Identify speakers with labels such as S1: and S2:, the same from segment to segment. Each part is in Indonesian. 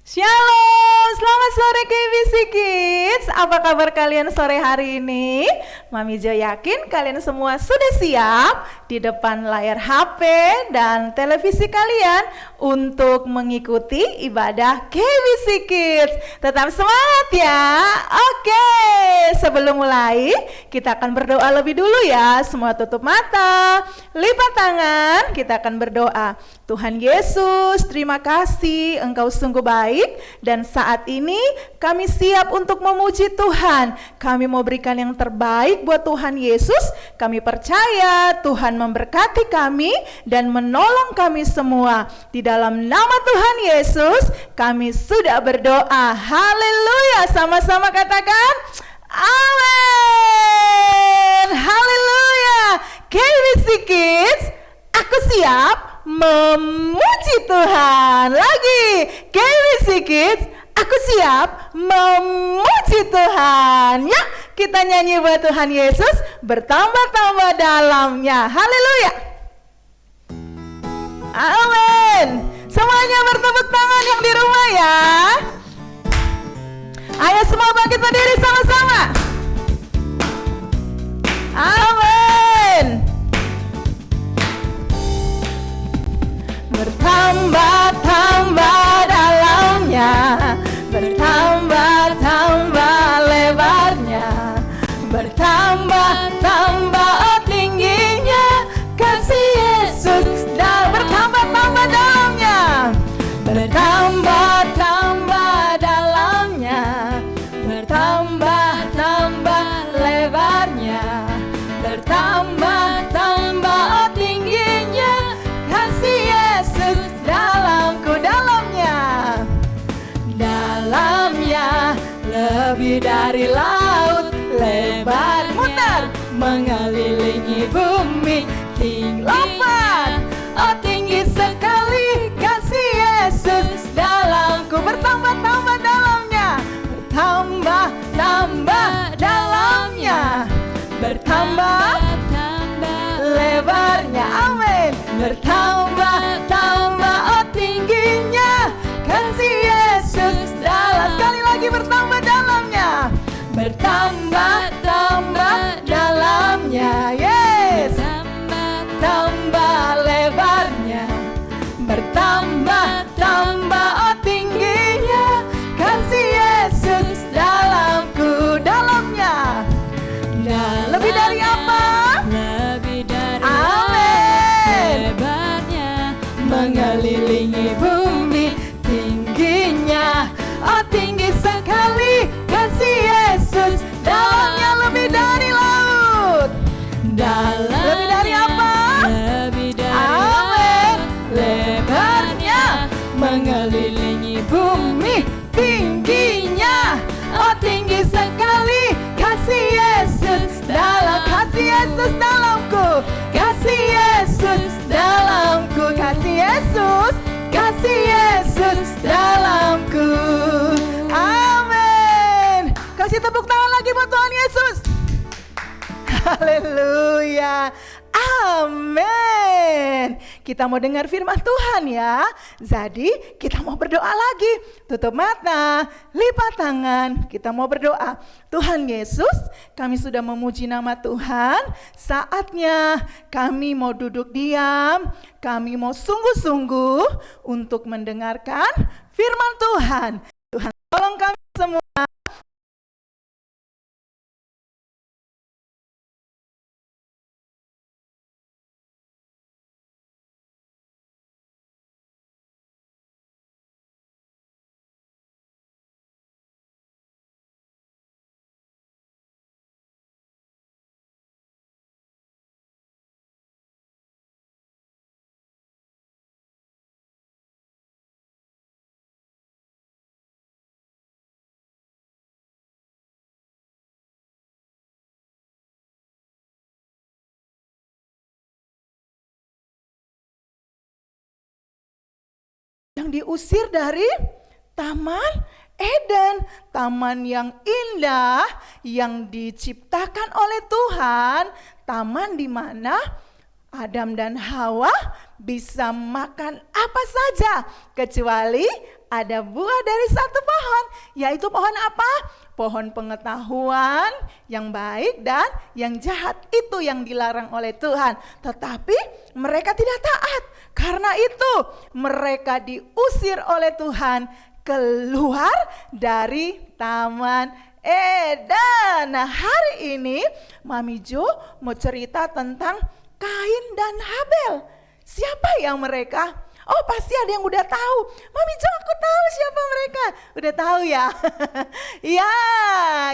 S1: Shalom, selamat sore KBC Kids. Apa kabar kalian sore hari ini? Mami Jo yakin kalian semua sudah siap di depan layar HP dan televisi kalian untuk mengikuti ibadah KBC Kids. Tetap semangat ya. Oke, sebelum mulai kita akan berdoa lebih dulu ya. Semua tutup mata, lipat tangan, kita akan berdoa. Tuhan Yesus, terima kasih Engkau sungguh baik. Dan saat ini kami siap untuk memuji Tuhan. Kami mau berikan yang terbaik buat Tuhan Yesus. Kami percaya Tuhan memberkati kami dan menolong kami semua. Di dalam nama Tuhan Yesus kami sudah berdoa. Haleluya. Sama-sama katakan amin. Haleluya. KBC Kids, aku siap memuji Tuhan. Lagi, KBC Kids, aku siap memuji Tuhan. Ya, kita nyanyi buat Tuhan Yesus, bertambah-tambah dalamnya. Haleluya. Amin. Semuanya bertepuk tangan yang di rumah ya. Ayo semua bangkit berdiri sama-sama. Amin. Bertambah-tambah dalamnya, bertambah-tambah lebarnya, bertambah-tambah tingginya kasih Yesus, dan bertambah-tambah dalamnya, bertambah-tambah dalamnya, bertambah-tambah lebarnya, bertambah-tambah tingginya kasih Yesus dalamku, dalamnya lebih dari laut, lebar muter mengelilingi bumi, tinggi lompat, oh tinggi sekali kasih Yesus dalamku, bertambah-tambah dalamnya, bertambah-tambah dalamnya, bertambah lebarnya, amin, bertambah-tambah oh tingginya kasih Yesus dalam, sekali lagi bertambah dalamnya, bertambah-tambah dalamnya, yes, tambah lebarnya, bertambah-tambah oh tingginya kasih Yesus dalamku, dalamnya, dan lebih dari apa? Mengelilingi bumi, tingginya, oh tinggi sekali kasih Yesus, dalamnya lebih dari laut, lebih dari apa? Lebih dari amin, lebarnya mengelilingi bumi, tingginya, oh tinggi sekali kasih Yesus dalam, kasih Yesus dalamku, kasih Yesus dalamku, kasih Yesus, kasih Yesus dalamku, amin. Kasih tepuk tangan lagi buat Tuhan Yesus. Haleluya, amin. Kita mau dengar firman Tuhan ya. Jadi kita mau berdoa lagi. Tutup mata, lipat tangan. Kita mau berdoa. Tuhan Yesus, kami sudah memuji nama Tuhan. Saatnya kami mau duduk diam. Kami mau sungguh-sungguh untuk mendengarkan firman Tuhan. Tuhan tolong kami semua. Yang diusir dari Taman Eden, taman yang indah yang diciptakan oleh Tuhan, taman di mana Adam dan Hawa bisa makan apa saja kecuali ada buah dari satu pohon, yaitu pohon apa? Pohon pengetahuan yang baik dan yang jahat. Itu yang dilarang oleh Tuhan. Tetapi mereka tidak taat. Karena itu mereka diusir oleh Tuhan keluar dari Taman Eden. Nah, hari ini Mami Jo mau cerita tentang Kain dan Habel. Siapa yang mereka? Oh, pasti ada yang udah tahu. Mami Jo, aku tahu siapa mereka. Udah tahu ya? Ya,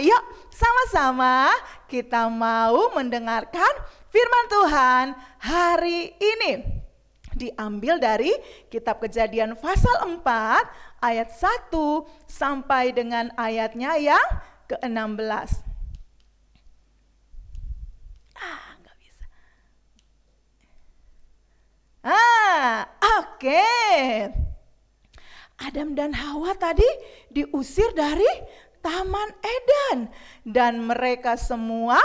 S1: yuk sama-sama kita mau mendengarkan firman Tuhan hari ini. Diambil dari kitab Kejadian pasal 4 ayat 1 sampai dengan ayatnya yang ke-16. Nggak bisa. Oke. Adam dan Hawa tadi diusir dari Taman Eden. Dan mereka semua,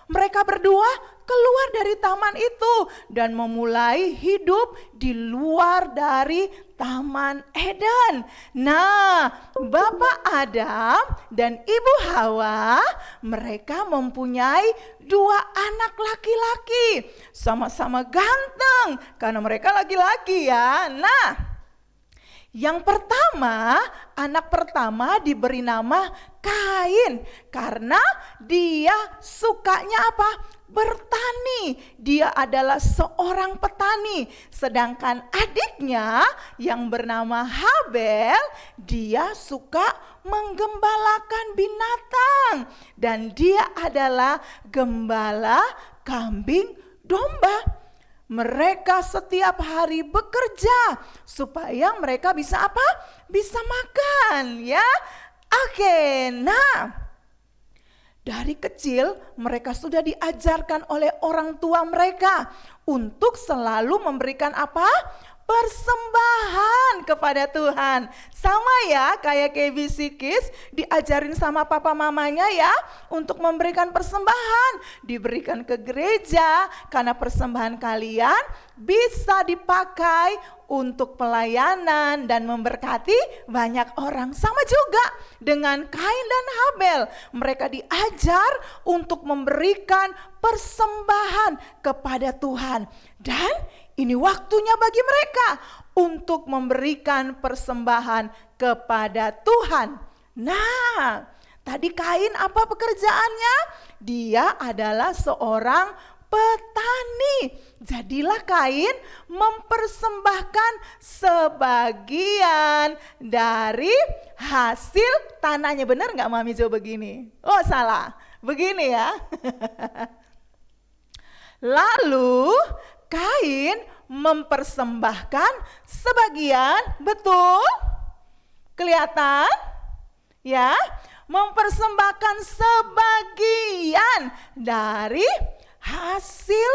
S1: mereka berdua keluar dari taman itu dan memulai hidup di luar dari Taman Eden. Nah, Bapak Adam dan Ibu Hawa, mereka mempunyai 2 anak laki-laki. Sama-sama ganteng karena mereka laki-laki ya. Nah, yang pertama, anak pertama diberi nama Kain karena dia sukanya apa? Bertani. Dia adalah seorang petani. Sedangkan adiknya yang bernama Habel, dia suka menggembalakan binatang. Dan dia adalah gembala kambing domba. Mereka setiap hari bekerja supaya mereka bisa apa? Bisa makan ya. Oke, nah dari kecil mereka sudah diajarkan oleh orang tua mereka untuk selalu memberikan apa? Persembahan kepada Tuhan. Sama ya kayak KBC Kids, diajarin sama papa mamanya ya untuk memberikan persembahan. Diberikan ke gereja karena persembahan kalian bisa dipakai untuk pelayanan dan memberkati banyak orang. Sama juga dengan Kain dan Habel. Mereka diajar untuk memberikan persembahan kepada Tuhan. Dan ini waktunya bagi mereka untuk memberikan persembahan kepada Tuhan. Nah, tadi Kain apa pekerjaannya? Dia adalah seorang petani. Jadilah Kain mempersembahkan sebagian dari hasil tanahnya. Benar nggak Mami Jo begini? Oh salah, begini ya. Lalu Kain mempersembahkan sebagian, betul? Kelihatan? Ya, mempersembahkan sebagian dari hasil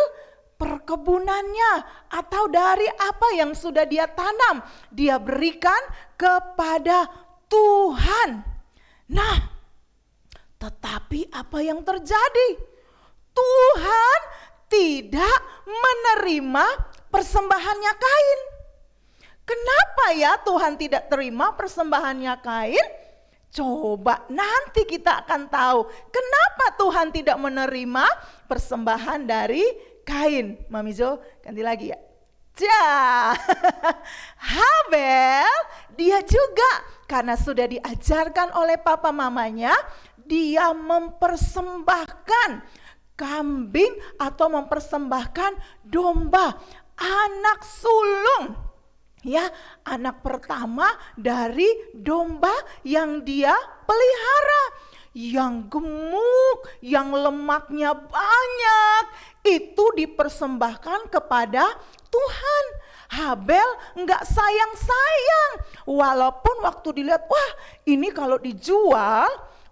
S1: perkebunannya atau dari apa yang sudah dia tanam, dia berikan kepada Tuhan. Nah, tetapi apa yang terjadi? Tuhan tidak menerima persembahannya Kain. Kenapa ya Tuhan tidak terima persembahannya Kain? Coba nanti kita akan tahu kenapa Tuhan tidak menerima persembahan dari Kain. Mami Jo ganti lagi ya. Habel dia juga karena sudah diajarkan oleh papa mamanya, dia mempersembahkan kambing atau mempersembahkan domba, anak sulung. Ya, anak pertama dari domba yang dia pelihara, yang gemuk, yang lemaknya banyak, itu dipersembahkan kepada Tuhan. Habel enggak sayang-sayang, walaupun waktu dilihat, wah ini kalau dijual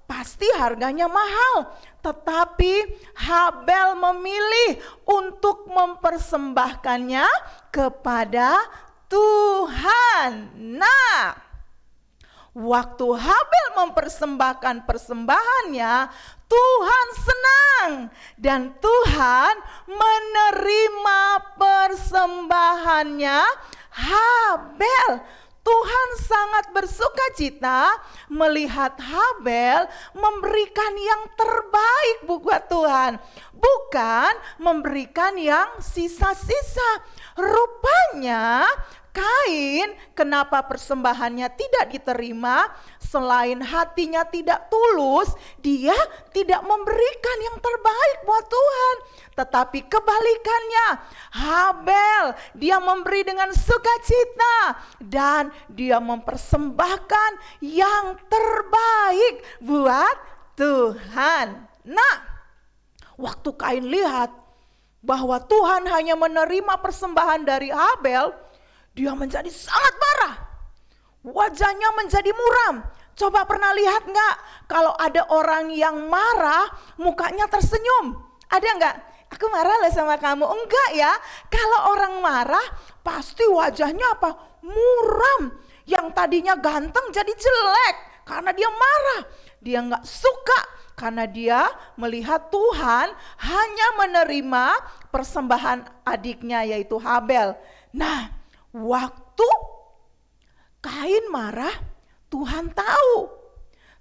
S1: pasti harganya mahal. Tetapi Habel memilih untuk mempersembahkannya kepada Tuhan. Nah, waktu Habel mempersembahkan persembahannya, Tuhan senang dan Tuhan menerima persembahannya Habel. Tuhan sangat bersukacita melihat Habel memberikan yang terbaik buat Tuhan, bukan memberikan yang sisa-sisa. Rupanya Kain, kenapa persembahannya tidak diterima? Selain hatinya tidak tulus, dia tidak memberikan yang terbaik buat Tuhan. Tetapi kebalikannya, Habel, dia memberi dengan sukacita dan dia mempersembahkan yang terbaik buat Tuhan. Nah, waktu Kain lihat bahwa Tuhan hanya menerima persembahan dari Habel, dia menjadi sangat marah. Wajahnya menjadi muram. Coba pernah lihat nggak kalau ada orang yang marah mukanya tersenyum? Ada nggak? Aku marah loh sama kamu. Enggak ya. Kalau orang marah pasti wajahnya apa? Muram. Yang tadinya ganteng jadi jelek karena dia marah. Dia nggak suka karena dia melihat Tuhan hanya menerima persembahan adiknya yaitu Habel. Nah, waktu Kain marah, Tuhan tahu.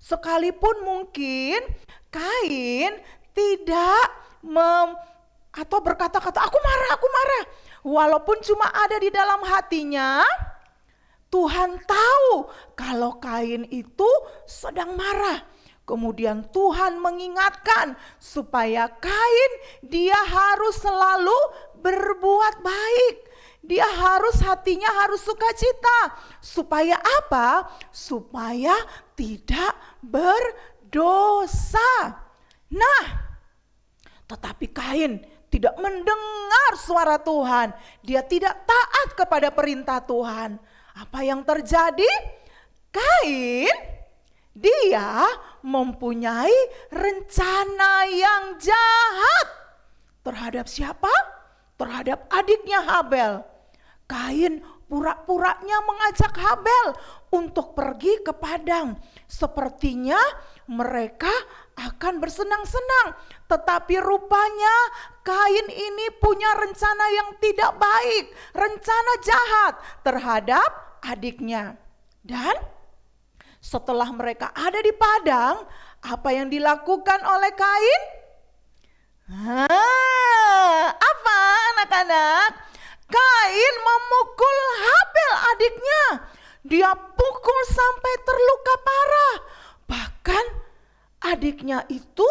S1: Sekalipun mungkin Kain tidak atau berkata-kata aku marah. Walaupun cuma ada di dalam hatinya, Tuhan tahu kalau Kain itu sedang marah. Kemudian Tuhan mengingatkan supaya Kain dia harus selalu berbuat baik. Dia hatinya harus sukacita. Supaya apa? Supaya tidak berdosa. Nah, tetapi Kain tidak mendengar suara Tuhan. Dia tidak taat kepada perintah Tuhan. Apa yang terjadi? Kain, dia mempunyai rencana yang jahat. Terhadap siapa? Terhadap adiknya Habel. Kain pura-puranya mengajak Habel untuk pergi ke padang. Sepertinya mereka akan bersenang-senang. Tetapi rupanya Kain ini punya rencana yang tidak baik. Rencana jahat terhadap adiknya. Dan setelah mereka ada di padang, apa yang dilakukan oleh Kain? Apa anak-anak? Kain memukul Habel adiknya. Dia pukul sampai terluka parah. Bahkan adiknya itu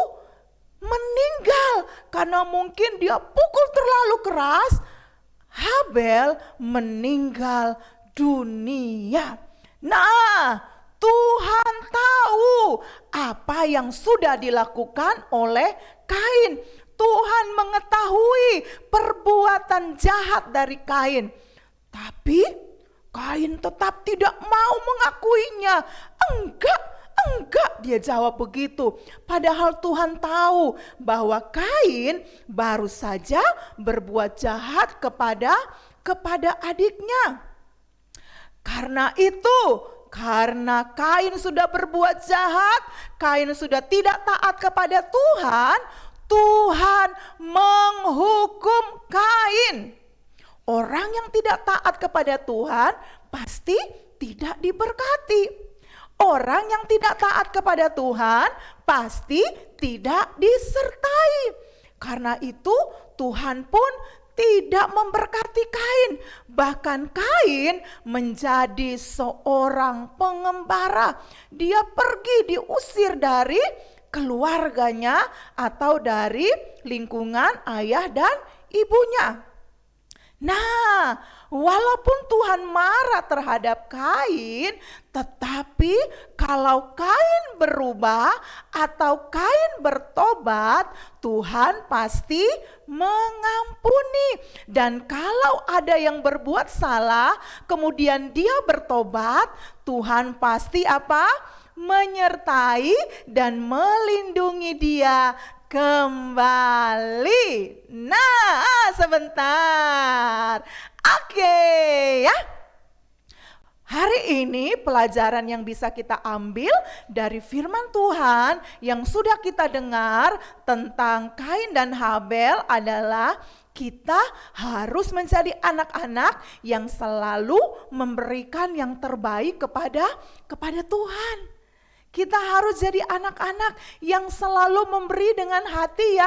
S1: meninggal karena mungkin dia pukul terlalu keras. Habel meninggal dunia. Nah, Tuhan tahu apa yang sudah dilakukan oleh Kain. Tuhan mengetahui perbuatan jahat dari Kain. Tapi Kain tetap tidak mau mengakuinya. Enggak, dia jawab begitu. Padahal Tuhan tahu bahwa Kain baru saja berbuat jahat kepada adiknya. Karena itu, karena Kain sudah berbuat jahat, Kain sudah tidak taat kepada Tuhan, Tuhan menghukum Kain. Orang yang tidak taat kepada Tuhan pasti tidak diberkati. Orang yang tidak taat kepada Tuhan pasti tidak disertai. Karena itu Tuhan pun tidak memberkati Kain. Bahkan Kain menjadi seorang pengembara. Dia pergi diusir dari keluarganya atau dari lingkungan ayah dan ibunya. Nah, walaupun Tuhan marah terhadap Kain, tetapi kalau Kain berubah atau Kain bertobat, Tuhan pasti mengampuni. Dan kalau ada yang berbuat salah, kemudian dia bertobat, Tuhan pasti apa? Menyertai dan melindungi dia kembali. Nah, sebentar. Oke ya. Hari ini pelajaran yang bisa kita ambil dari firman Tuhan yang sudah kita dengar tentang Kain dan Habel adalah kita harus menjadi anak-anak yang selalu memberikan yang terbaik kepada Tuhan. Kita harus jadi anak-anak yang selalu memberi dengan hati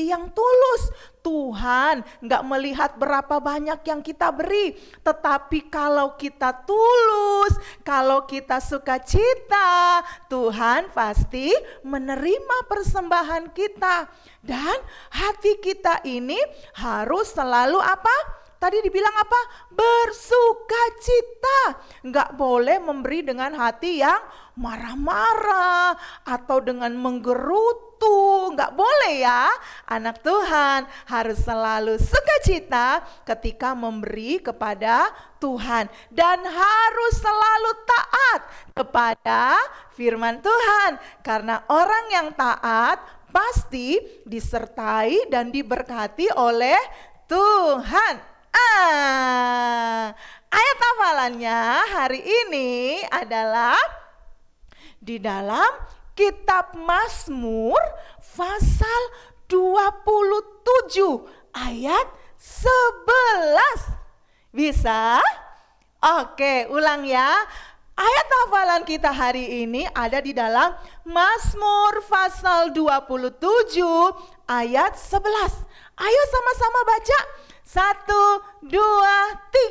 S1: yang tulus. Tuhan gak melihat berapa banyak yang kita beri, tetapi kalau kita tulus, kalau kita sukacita, Tuhan pasti menerima persembahan kita. Dan hati kita ini harus selalu apa? Tadi dibilang apa? Bersukacita. Enggak boleh memberi dengan hati yang marah-marah atau dengan menggerutu. Enggak boleh ya. Anak Tuhan harus selalu sukacita ketika memberi kepada Tuhan. Dan harus selalu taat kepada firman Tuhan. Karena orang yang taat pasti disertai dan diberkati oleh Tuhan. Ayat hafalannya hari ini adalah di dalam kitab Mazmur pasal 27 ayat 11. Bisa? Oke, ulang ya. Ayat hafalan kita hari ini ada di dalam Mazmur pasal 27 ayat 11. Ayo sama-sama baca. 1, 2,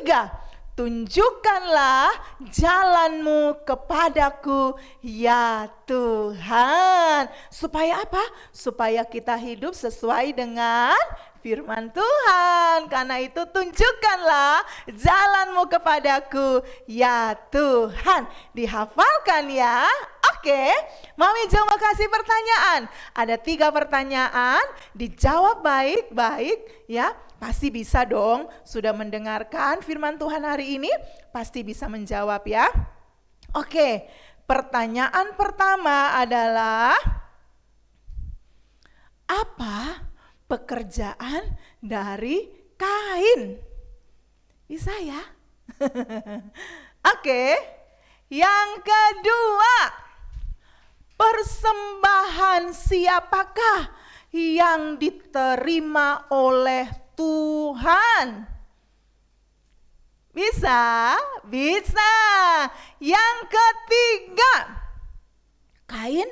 S1: 3. Tunjukkanlah jalanmu kepadaku ya Tuhan. Supaya apa? Supaya kita hidup sesuai dengan firman Tuhan. Karena itu tunjukkanlah jalanmu kepadaku ya Tuhan. Dihafalkan ya. Oke, Mami Jo mau kasih pertanyaan. Ada 3 pertanyaan, dijawab baik-baik ya. Pasti bisa dong, sudah mendengarkan firman Tuhan hari ini, pasti bisa menjawab ya. Oke, pertanyaan pertama adalah, apa pekerjaan dari Kain? Bisa ya? Oke, yang kedua, persembahan siapakah yang diterima oleh Tuhan? Bisa? Bisa. Yang ketiga, Kain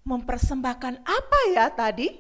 S1: mempersembahkan apa ya tadi?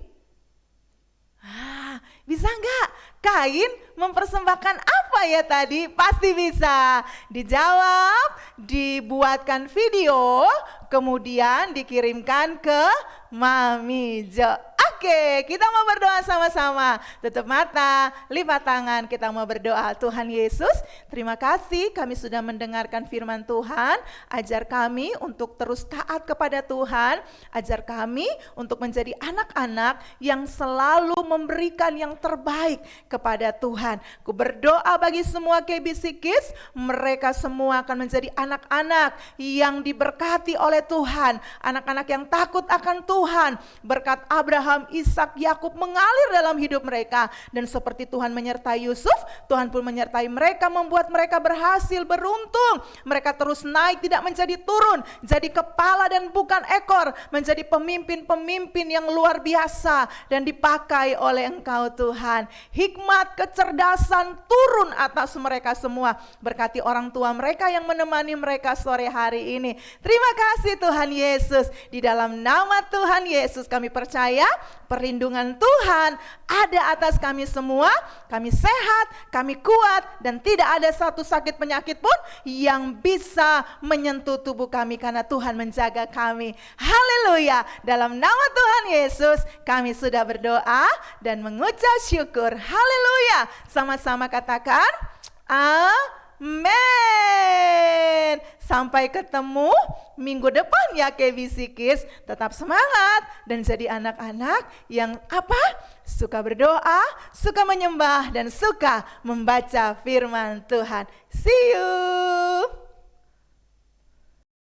S1: Bisa enggak? Kain mempersembahkan apa ya tadi? Pasti bisa. Dijawab, dibuatkan video, kemudian dikirimkan ke Mami Jo. Oke, kita mau berdoa sama-sama. Tutup mata, lipat tangan, kita mau berdoa. Tuhan Yesus, terima kasih kami sudah mendengarkan firman Tuhan. Ajar kami untuk terus taat kepada Tuhan. Ajar kami untuk menjadi anak-anak yang selalu memberikan yang terbaik kepada Tuhan. Ku berdoa bagi semua KBC Kids, mereka semua akan menjadi anak-anak yang diberkati oleh Tuhan. Anak-anak yang takut akan Tuhan. Berkat Abraham, Ishak, Yakub mengalir dalam hidup mereka. Dan seperti Tuhan menyertai Yusuf, Tuhan pun menyertai mereka, membuat mereka berhasil, beruntung. Mereka terus naik, tidak menjadi turun, jadi kepala dan bukan ekor, menjadi pemimpin-pemimpin yang luar biasa dan dipakai oleh Engkau Tuhan. Hikmat, kecerdasan turun atas mereka semua. Berkati orang tua mereka yang menemani mereka sore hari ini. Terima kasih Tuhan Yesus. Di dalam nama Tuhan Yesus kami percaya perlindungan Tuhan ada atas kami semua. Kami sehat, kami kuat, dan tidak ada satu sakit penyakit pun yang bisa menyentuh tubuh kami karena Tuhan menjaga kami. Haleluya. Dalam nama Tuhan Yesus kami sudah berdoa dan mengucap syukur. Haleluya. Sama-sama katakan amin. Sampai ketemu minggu depan ya KBC Kids. Tetap semangat dan jadi anak-anak yang apa? Suka berdoa, suka menyembah, dan suka membaca firman Tuhan. See you.